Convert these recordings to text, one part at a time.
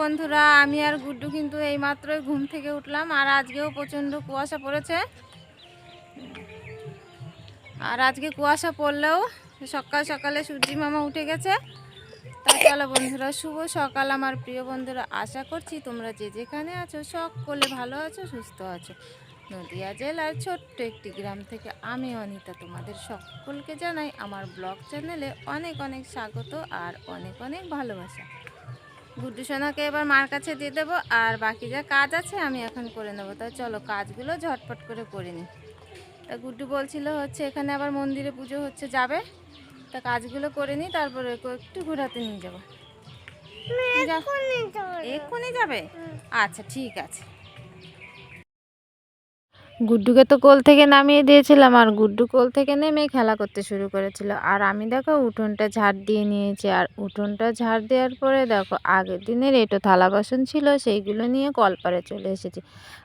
বন্ধুরা, আমি আর গুড্ডু কিন্তু এইমাত্রই ঘুম থেকে উঠলাম। আর আজকেও প্রচণ্ড কুয়াশা পড়েছে। আর আজকে কুয়াশা পড়লেও সকাল সকালে সূর্যি মামা উঠে গেছে। তাই চলো বন্ধুরা, শুভ সকাল আমার প্রিয় বন্ধুরা। আশা করছি তোমরা যে যেখানে আছো সকলে ভালো আছো, সুস্থ আছো। নদিয়া জেলার ছোট্ট একটি গ্রাম থেকে আমি অনিতা তোমাদের সকলকে জানাই আমার ব্লগ চ্যানেলে অনেক অনেক স্বাগত আর অনেক অনেক ভালোবাসা। গুড্ডু সোনাকে এবার মার কাছে দিয়ে দেবো, আর বাকি যা কাজ আছে আমি এখন করে নেবো। তাই চলো কাজগুলো ঝটপট করে করে নিই। তা গুড্ডু বলছিল হচ্ছে এখানে আবার মন্দিরে পুজো হচ্ছে, যাবে। তা কাজগুলো করে নিই, তারপরে একটু ঘোরাতে নিয়ে যাবো। এক্ষুনি যাবে? আচ্ছা ঠিক আছে। গুড্ডুকে তো কোল থেকে নামিয়ে দিয়েছিলাম, আর গুড্ডু কোল থেকে নেমে খেলা করতে শুরু করেছিল। আর আমি দেখো উঠোনটা ঝাড় দিয়ে নিয়েছি। আর উঠোনটা ঝাড় দেওয়ার পরে দেখো আগের দিনের এঁটো থালা বাসন ছিল, সেইগুলো নিয়ে কলপারে চলে এসেছি।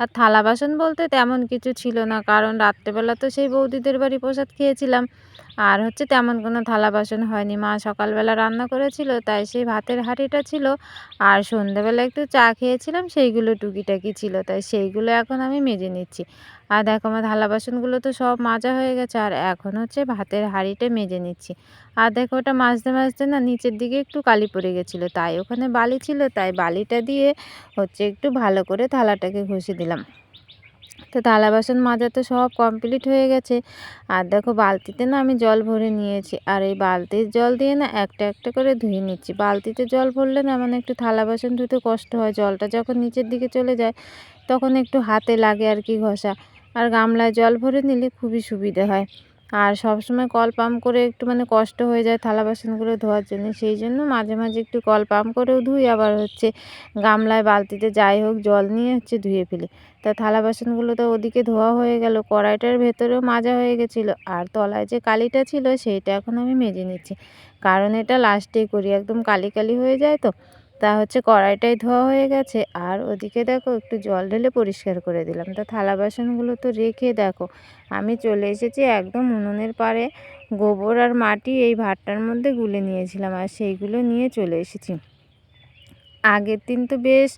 আর থালা বাসন বলতে তেমন কিছু ছিল না, কারণ রাত্রেবেলা তো সেই বৌদিদের বাড়ি প্রসাদ খেয়েছিলাম। আর হচ্ছে তেমন কোনো থালা বাসন হয়নি। মা সকালবেলা রান্না করেছিল, তাই সেই ভাতের হাঁড়িটা ছিল। আর সন্ধ্যেবেলা একটু চা খেয়েছিলাম, সেইগুলো টুকিটাকি ছিল, তাই সেইগুলো এখন আমি মেজে নিচ্ছি। আর দেখো আমার থালা বাসনগুলো তো সব মাজা হয়ে গেছে, আর এখন হচ্ছে ভাতের হাঁড়িটা মেজে নিচ্ছি। আর দেখো ওটা মাজতে মাজতে না নিচের দিকে একটু কালি পড়ে গেছিলো, তাই ওখানে বালি ছিল, তাই বালিটা দিয়ে হচ্ছে একটু ভালো করে থালাটাকে ঘষে দিলাম। তো থালা বাসন মাজা তো সব কমপ্লিট হয়ে গেছে। আর দেখো বালতিতে না আমি জল ভরে নিয়েছি, আর এই বালতির জল দিয়ে না একটা একটা করে ধুয়ে নিচ্ছি। বালতিতে জল ভরলে না মানে একটু থালা বাসন ধুতে কষ্ট হয়, জলটা যখন নিচের দিকে চলে যায় তখন একটু হাতে লাগে আর কি ঘষা। আর গামলায় জল ভরে নিলে খুবই সুবিধে হয়। আর সব সময় কল পাম্প করে একটু মানে কষ্ট হয়ে যায় থালা বাসনগুলো ধোয়ার জন্য, সেই জন্য মাঝে মাঝে একটু কল পাম্প করেও ধুই, আবার হচ্ছে গামলায় বালতিতে যাই হোক জল নিয়ে হচ্ছে ধুয়ে ফেলি। তা থালা বাসনগুলো তো ওদিকে ধোয়া হয়ে গেল, কড়াইটার ভেতরেও মাজা হয়ে গেছিলো, আর তলায় যে কালিটা ছিল সেইটা এখন আমি মেজে নিচ্ছি, কারণ এটা লাস্টেই করি, একদম কালি কালি হয়ে যায় তো। তা হচ্ছে কড়াইটাই ধোয়া হয়ে গেছে, আর ওদিকে দেখো একটু জল ঢেলে পরিষ্কার করে দিলাম। তা থালা বাসনগুলো তো রেখে দেখো আমি চলে এসেছি একদম উনুনের পাড়ে। গোবর আর মাটি এই ভাতটার মধ্যে গুলে নিয়েছিলাম, আর সেইগুলো নিয়ে চলে এসেছি। আগের দিন তো বেশ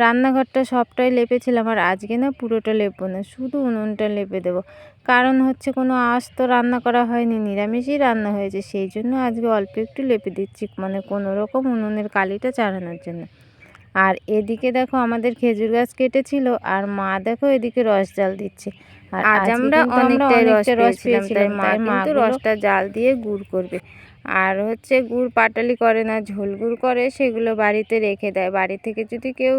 রান্নাঘরটা সবটাই লেপেছিলাম, আর আজকে না পুরোটা লেপবো না, শুধু উনুনটা লেপে দেবো। কারণ হচ্ছে কোনো আঁশ তো রান্না করা হয়নি, নিরামিষই রান্না হয়েছে, সেই জন্য আজকে অল্প একটু লেপে দিচ্ছি, মানে কোনো রকম উনুনের কালিটা চাড়ানোর জন্য। আর এদিকে দেখো আমাদের খেজুর গাছ কেটেছিল, আর মা দেখো এদিকে রস জাল দিচ্ছে। আর আজ আমরা অনেকটাই রস পেয়েছিলাম, তাই মা কিন্তু রসটা জাল দিয়ে গুড় করবে। আর হচ্ছে গুড় পাটালি করে না, ঝোল গুড় করে, সেগুলো বাড়িতে রেখে দেয়। বাড়ি থেকে যদি কেউ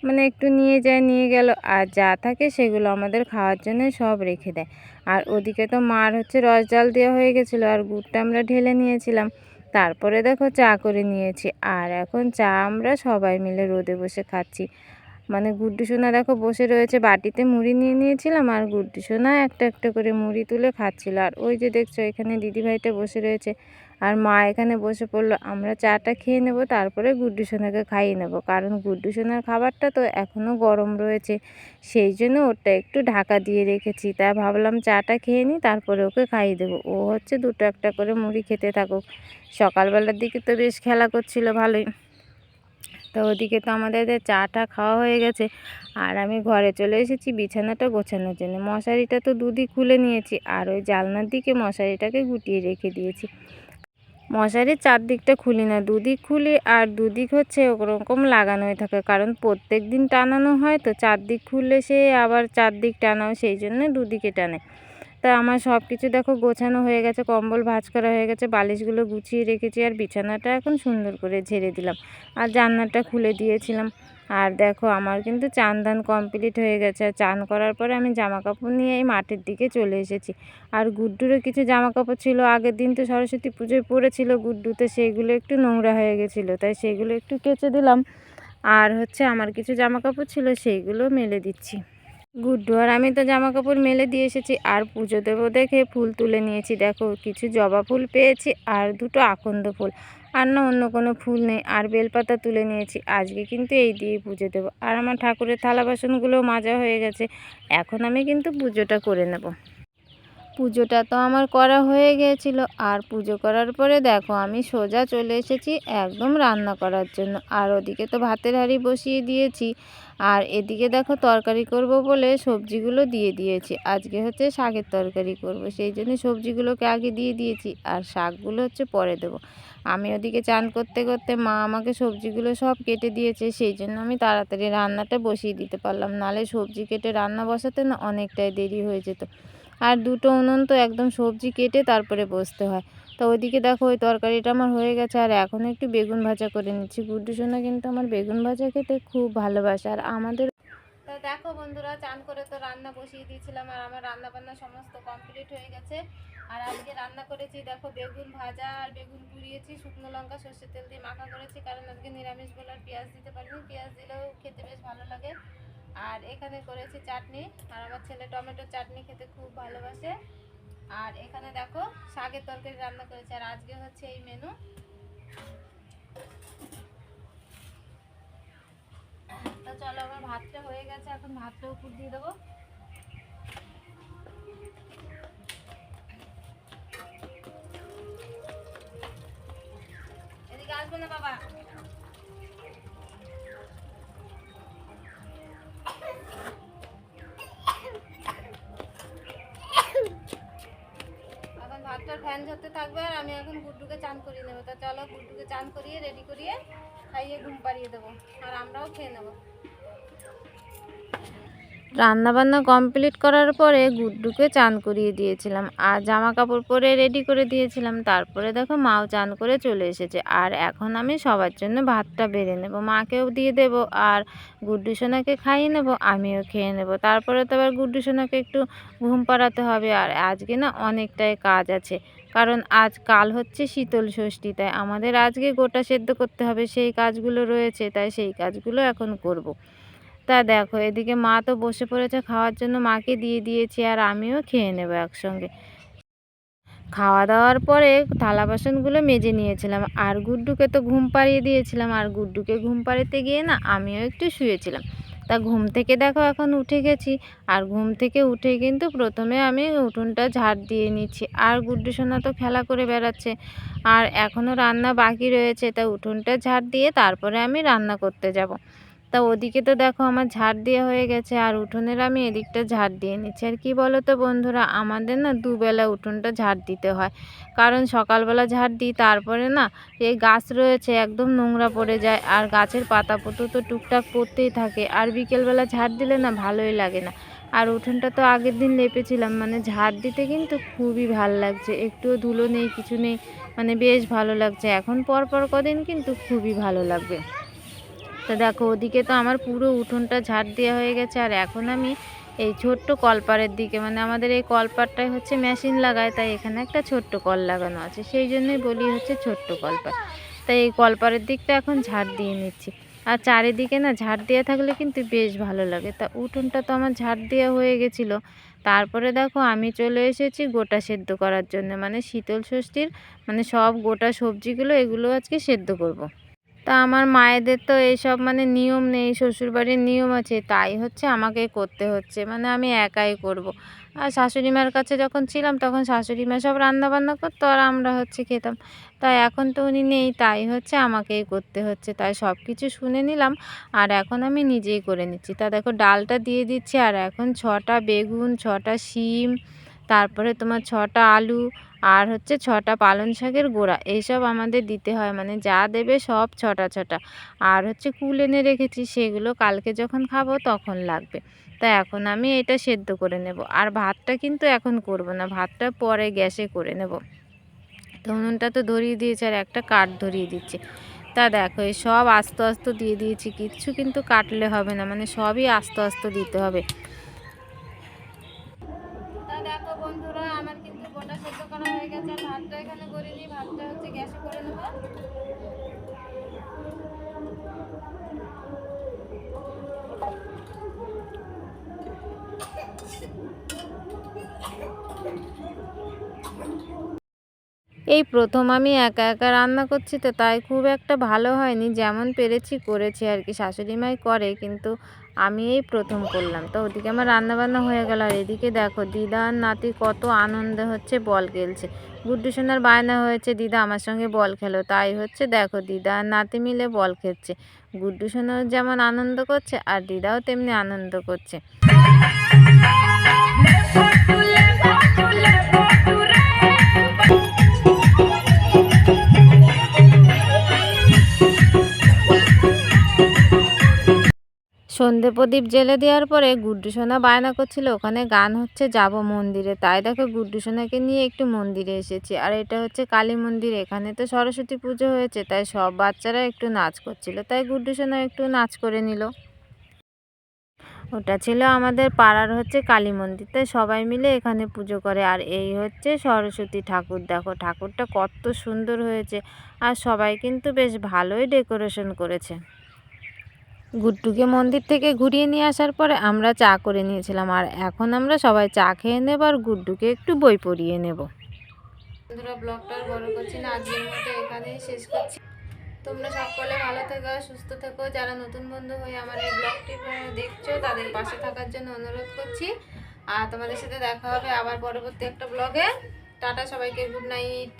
মানে একটু নিয়ে যায় নিয়ে গেল, আর যা থাকে সেগুলো আমাদের খাওয়ার জন্য সব রেখে দেয়। আর ওদিকে তো মার হচ্ছে রস জাল দেওয়া হয়ে গেছিলো, আর গুড়টা আমরা ঢেলে নিয়েছিলাম। তারপরে দেখো চা করে নিয়েছি, আর এখন চা আমরা সবাই মিলে রোদে বসে খাচ্ছি। মানে গুড্ডু সোনা দেখো বসে রয়েছে, বাটিতে মুড়ি নিয়ে নিয়েছিলাম, আর গুড্ডু সোনা একটা একটা করে মুড়ি তুলে খাচ্ছিল। আর ওই যে দেখছো এখানে দিদিভাইটা বসে রয়েছে, আর মা এখানে বসে পড়লো। আমরা চাটা খেয়ে নেব, তারপরে গুড্ডু সোনাকে খাইয়ে নেব, কারণ গুড্ডু সোনার খাবারটা তো এখনও গরম রয়েছে, সেই জন্য ওটা একটু ঢাকা দিয়ে রেখেছি। তাই ভাবলাম চাটা খেয়ে নিই, তারপরে ওকে খাইয়ে দেবো। ও হচ্ছে দুটো একটা করে মুড়ি খেতে থাকুক। সকালবেলার দিকে তো বেশ খেলা করছিল ভালোই। তো ওদিকে তো আমাদের চাটা খাওয়া হয়ে গেছে, আর আমি ঘরে চলে এসেছি বিছানাটা গোছানোর জন্য। মশারিটা তো দুদিক খুলে নিয়েছি, আর ওই জানলার দিকে মশারিটাকে গুটিয়ে রেখে দিয়েছি। মশারির চারদিকটা খুলি না, দুদিক খুলি, আর দুদিক হচ্ছে ওরকম লাগানোই থাকে, কারণ প্রত্যেক দিন টানানো হয় তো। চারদিক খুললে সে আবার চারদিক টানাও, সেই জন্য দুদিকে টানে। তা আমার সব কিছু দেখো গোছানো হয়ে গেছে, কম্বল ভাঁজ করা হয়ে গেছে, বালিশগুলো গুছিয়ে রেখেছি, আর বিছানাটা এখন সুন্দর করে ঝেড়ে দিলাম, আর জানলাটা খুলে দিয়েছিলাম। আর দেখো আমার কিন্তু চান দান কমপ্লিট হয়ে গেছে। আর চান করার পরে আমি জামা কাপড় নিয়ে এই মাঠের দিকে চলে এসেছি। আর গুড্ডুরও কিছু জামা কাপড় ছিল, আগের দিন তো সরস্বতী পুজোয় পরেছিল গুড্ডুতে, সেইগুলো একটু নোংরা হয়ে গেছিলো, তাই সেইগুলো একটু কেচে দিলাম। আর হচ্ছে আমার কিছু জামা কাপড় ছিল, সেইগুলো মেলে দিচ্ছি। গুড্ডু আর আমি তো জামা কাপড় মেলে দিয়ে এসেছি, আর পুজো দেবো দেখে ফুল তুলে নিয়েছি। দেখো কিছু জবা ফুল পেয়েছি, আর দুটো আকন্দ ফুল, আর না অন্য কোনো ফুল নেই। আর বেলপাতা তুলে নিয়েছি, আজকে কিন্তু এই দিয়ে পুজো দেবো। আর আমার ঠাকুরের থালা বাসনগুলো মাজা হয়ে গেছে, এখন আমি কিন্তু পুজোটা করে নেব। পুজোটা তো আমার করা হয়ে গিয়েছিল, আর পুজো করার পরে দেখো আমি সোজা চলে এসেছি একদম রান্না করার জন্য। আর ওদিকে তো ভাতের হাঁড়ি বসিয়ে দিয়েছি, আর এদিকে দেখো তরকারি করব বলে সবজিগুলো দিয়ে দিয়েছি। আজকে হচ্ছে শাকের তরকারি করব, সেই জন্য সবজিগুলোকে আগে দিয়ে দিয়েছি, আর শাকগুলো হচ্ছে পরে দেবো। আমি ওদিকে চান করতে করতে মা আমাকে সবজিগুলো সব কেটে দিয়েছে, সেই জন্য আমি তাড়াতাড়ি রান্নাটা বসিয়ে দিতে পারলাম, নাহলে সবজি কেটে রান্না বসাতে না অনেকটাই দেরি হয়ে যেত। আর দুটো উনুন তো একদম সবজি কেটে তারপরে বসতে হয়। তো ওইদিকে দেখো ওই তরকারিটা আমার হয়ে গেছে, আর এখন একটু বেগুন ভাজা করে নিচ্ছি। গুড্ডু সোনা কিন্তু আমার বেগুন ভাজা খেতে খুব ভালোবাসে। আর আমাদের তো দেখো বন্ধুরা, চান করে তো রান্না বসিয়ে দিয়েছিলাম, আর আমার রান্না বান্না সমস্ত কমপ্লিট হয়ে গেছে। আর আজকে রান্না করেছি দেখো বেগুন ভাজা, আর বেগুন পুড়িয়েছি, শুকনো লঙ্কা সর্ষের তেল দিয়ে মাখা করেছি, কারণ আজকে নিরামিষ বলে আর পেঁয়াজ দিতে পারিনি, পেঁয়াজ দিলেও খেতে বেশ ভালো লাগে। আর এখানে করেছি চাটনি, আর আমার ছেলে টমেটোর চাটনি খেতে খুব ভালোবাসে। আর এখানে দেখো শাকের তরকারি রান্না করেছি, আর আজকে হচ্ছে এই মেনু। তো চলো, আমার ভাতটা হয়ে গেছে, এখন ভাতটা উপর দিয়ে দেবো। এদিকে আসবে না বাবা। এখন ভাতটার ফ্যান ঝরতে থাকবে, আর আমি এখন গুড্ডুকে চান করিয়ে নেবো। তো চলো, গুড্ডুকে চান করিয়ে রেডি করিয়ে খাইয়ে ঘুম পাড়িয়ে দেবো, আর আমরাও খেয়ে নেবো। রান্নাবান্না কমপ্লিট করার পরে গুড্ডুকে চান করিয়ে দিয়েছিলাম, আর জামা কাপড় পরে রেডি করে দিয়েছিলাম। তারপরে দেখো মাও চান করে চলে এসেছে, আর এখন আমি সবার জন্য ভাতটা বেড়ে নেব, মাকেও দিয়ে দেব, আর গুড্ডু সোনাকে খাইয়ে নেব, আমিও খেয়ে নেব। তারপরে তো আবার গুড্ডু সোনাকে একটু ঘুম পাড়াতে হবে। আর আজকে না অনেকটাই কাজ আছে, কারণ কাল হচ্ছে শীতল ষষ্ঠী, তাই আমাদের আজকে গোটা সেদ্ধ করতে হবে, সেই কাজগুলো রয়েছে, তাই সেই কাজগুলো এখন করব। তা দেখো এদিকে মা তো বসে পড়েছে খাওয়ার জন্য, মাকে দিয়ে দিয়েছি, আর আমিও খেয়ে নেব একসঙ্গে। খাওয়া দাওয়ার পরে থালা বাসনগুলো মেজে নিয়েছিলাম, আর গুড্ডুকে তো ঘুম পাড়িয়ে দিয়েছিলাম, আর গুড্ডুকে ঘুম পাড়িতে গিয়ে না আমিও একটু শুয়েছিলাম। তা ঘুম থেকে দেখো এখন উঠে গেছি, আর ঘুম থেকে উঠে কিন্তু প্রথমে আমি উঠোনটা ঝাড় দিয়ে নিচ্ছি। আর গুড্ডু সোনা তো খেলা করে বেড়াচ্ছে, আর এখনও রান্না বাকি রয়েছে, তা উঠোনটা ঝাড় দিয়ে তারপরে আমি রান্না করতে যাব। তা ওদিকে তো দেখো আমার ঝাড় দেওয়া হয়ে গেছে, আর উঠোনের আমি এদিকটা ঝাড় দিয়ে নিচ্ছি। আর কি বলো তো বন্ধুরা, আমাদের না দুবেলা উঠোনটা ঝাড় দিতে হয়, কারণ সকালবেলা ঝাড় দিই, তারপরে না এই গাছ রয়েছে একদম নোংরা পড়ে যায়, আর গাছের পাতা পতো তো টুকটাক পড়তেই থাকে, আর বিকেলবেলা ঝাড় দিলে না ভালোই লাগে না। আর উঠোনটা তো আগের দিন লেপেছিলাম, মানে ঝাড় দিতে কিন্তু খুবই ভালো লাগছে, একটুও ধুলো নেই, কিছু নেই, মানে বেশ ভালো লাগছে। এখন পর কদিন কিন্তু খুবই ভালো লাগবে। তো দেখো ওদিকে তো আমার পুরো উঠোনটা ঝাড় দেওয়া হয়ে গেছে, আর এখন আমি এই ছোট্ট কলপাড়ের দিকে, মানে আমাদের এই কলপাড়টায় হচ্ছে মেশিন লাগায়, তাই এখানে একটা ছোট্ট কল লাগানো আছে, সেই জন্যই বলি হচ্ছে ছোট্ট কলপাড়। তাই এই কলপাড়ের দিকটা এখন ঝাড় দিয়ে নিচ্ছি। আর চারিদিকে না ঝাড় দেওয়া থাকলে কিন্তু বেশ ভালো লাগে। তা উঠোনটা তো আমার ঝাড় দেওয়া হয়ে গেছিলো। তারপরে দেখো আমি চলে এসেছি গোটা সেদ্ধ করার জন্য, মানে শীতল ষষ্ঠীর মানে সব গোটা সবজিগুলো এগুলো আজকে সেদ্ধ করব। তা আমার মায়েদের তো এইসব মানে নিয়ম নেই, শ্বশুরবাড়ির নিয়ম আছে, তাই হচ্ছে আমাকে করতে হচ্ছে, মানে আমি একাই করব। আর শাশুড়ি মার কাছে যখন ছিলাম তখন শাশুড়ি মা সব রান্নাবান্না করতো, আর আমরা হচ্ছে খেতাম। তাই এখন তো উনি নেই, তাই হচ্ছে আমাকেই করতে হচ্ছে, তাই সব কিছু শুনে নিলাম, আর এখন আমি নিজেই করে নিচ্ছি। তা দেখো ডালটা দিয়ে দিচ্ছি, আর এখন 6টা বেগুন, 6টা শিম, তারপরে তোমার 6টা আলু, আর হচ্ছে 6টা পালং শাকের গোড়া, এইসব আমাদের দিতে হয়, মানে যা দেবে সব 6টা। আর হচ্ছে কুল এনে রেখেছি, সেগুলো কালকে যখন খাবো তখন লাগবে। তা এখন আমি এটা সেদ্ধ করে নেব, আর ভাতটা কিন্তু এখন করব না, ভাতটা পরে গ্যাসে করে নেব। তো উনুনটা তো ধরিয়ে দিয়েছে, আর একটা কাঠ ধরিয়ে দিচ্ছে। তা দেখো এই সব আস্তে আস্তে দিয়ে দিয়েছি, কিচ্ছু কিন্তু কাটলে হবে না, মানে সবই আস্তে আস্তে দিতে হবে। তা দেখো বন্ধুরা, আমার কিন্তু গোটা সেদ্ধ করা হয়ে গেছে, আর ভাতটা এখানে করে নিই, ভাতটা হচ্ছে গ্যাসে করে নেব। এই প্রথম আমি একা একা রান্না করছি, তো তাই খুব একটা ভালো হয়নি, যেমন পেরেছি করেছি আর কি। শাশুড়ি মাই করে, কিন্তু আমি এই প্রথম করলাম। তো ওদিকে আমার রান্নাবান্না হয়ে গেল, আর এদিকে দেখো দিদা আর নাতি কত আনন্দে হচ্ছে বল খেলছে। গুড্ডু সোনার বায়না হয়েছে দিদা আমার সঙ্গে বল খেলো, তাই হচ্ছে দেখো দিদা আর নাতি মিলে বল খেলছে। গুড্ডু সোনাও যেমন আনন্দ করছে আর দিদাও তেমনি আনন্দ করছে। সন্ধে প্রদীপ জেলে দেওয়ার পরে গুড্ডু সোনা বায়না করছিল ওখানে গান হচ্ছে, যাব মন্দিরে। তাই দেখো গুড্ডু সোনাকে নিয়ে একটু মন্দিরে এসেছি, আর এটা হচ্ছে কালী মন্দির। এখানে তো সরস্বতী পুজো হয়েছে, তাই সব বাচ্চারা একটু নাচ করছিল, তাই গুড্ডু সোনা একটু নাচ করে নিল। ওটা ছিল আমাদের পাড়ার হচ্ছে কালী মন্দির, তাই সবাই মিলে এখানে পুজো করে। আর এই হচ্ছে সরস্বতী ঠাকুর, দেখো ঠাকুরটা কত সুন্দর হয়েছে, আর সবাই কিন্তু বেশ ভালোই ডেকোরেশন করেছে। গুড্ডুকে মন্দির থেকে ঘুরিয়ে নিয়ে আসার পরে আমরা চা করে নিয়েছিলাম, আর এখন আমরা সবাই চা খেয়ে নেব আর গুড্ডুকে একটু বই পড়িয়ে নেব। বন্ধুরা, ব্লগটা বড় করছি না, আজকের মতো এখানেই শেষ করছি। তোমরা সকলে ভালো থেকো, সুস্থ থেকো। যারা নতুন বন্ধু হয়ে আমার এই ব্লগটি দেখছো তাদের পাশে থাকার জন্য অনুরোধ করছি। আর তোমাদের সাথে দেখা হবে আবার পরবর্তী একটা ব্লগে। টাটা সবাইকে, গুড নাইট।